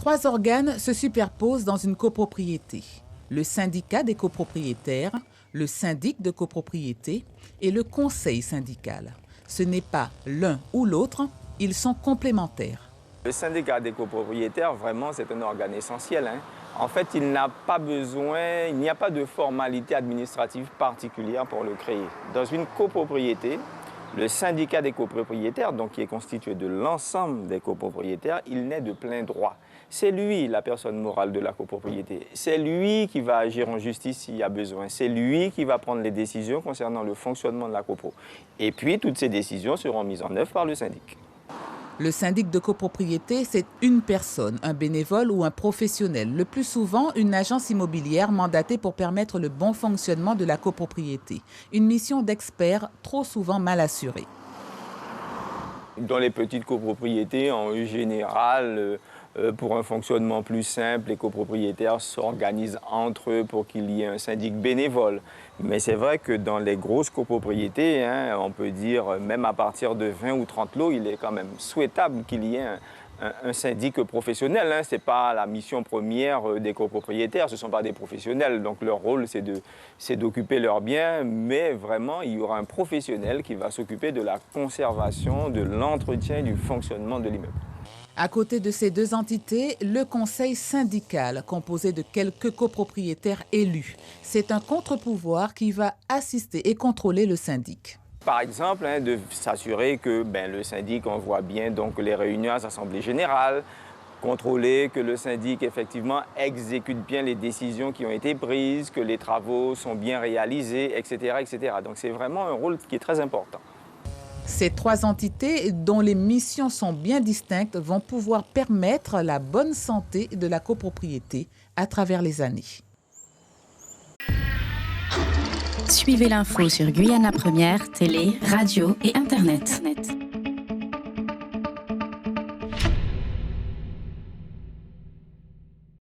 3 organes se superposent dans une copropriété. Le syndicat des copropriétaires, le syndic de copropriété et le conseil syndical. Ce n'est pas l'un ou l'autre, ils sont complémentaires. Le syndicat des copropriétaires, vraiment, c'est un organe essentiel. En fait, il n'y a pas de formalité administrative particulière pour le créer. Dans une copropriété, le syndicat des copropriétaires, donc qui est constitué de l'ensemble des copropriétaires, il naît de plein droit. C'est lui la personne morale de la copropriété. C'est lui qui va agir en justice s'il y a besoin. C'est lui qui va prendre les décisions concernant le fonctionnement de la copro. Et puis, toutes ces décisions seront mises en œuvre par le syndic. Le syndic de copropriété, c'est une personne, un bénévole ou un professionnel, le plus souvent une agence immobilière mandatée pour permettre le bon fonctionnement de la copropriété. Une mission d'expert trop souvent mal assurée. Dans les petites copropriétés, en général, pour un fonctionnement plus simple, les copropriétaires s'organisent entre eux pour qu'il y ait un syndic bénévole. Mais c'est vrai que dans les grosses copropriétés, on peut dire même à partir de 20 ou 30 lots, il est quand même souhaitable qu'il y ait un syndic professionnel. Ce n'est pas la mission première des copropriétaires, ce ne sont pas des professionnels. Donc leur rôle, c'est d'occuper leurs biens, mais vraiment, il y aura un professionnel qui va s'occuper de la conservation, de l'entretien, du fonctionnement de l'immeuble. À côté de ces 2 entités, le conseil syndical, composé de quelques copropriétaires élus. C'est un contre-pouvoir qui va assister et contrôler le syndic. Par exemple, de s'assurer que le syndic envoie bien donc, les réunions à l'Assemblée générale, contrôler que le syndic effectivement exécute bien les décisions qui ont été prises, que les travaux sont bien réalisés, etc. etc. Donc c'est vraiment un rôle qui est très important. Ces 3 entités, dont les missions sont bien distinctes, vont pouvoir permettre la bonne santé de la copropriété à travers les années. Suivez l'info sur Guyana Première, télé, radio et Internet.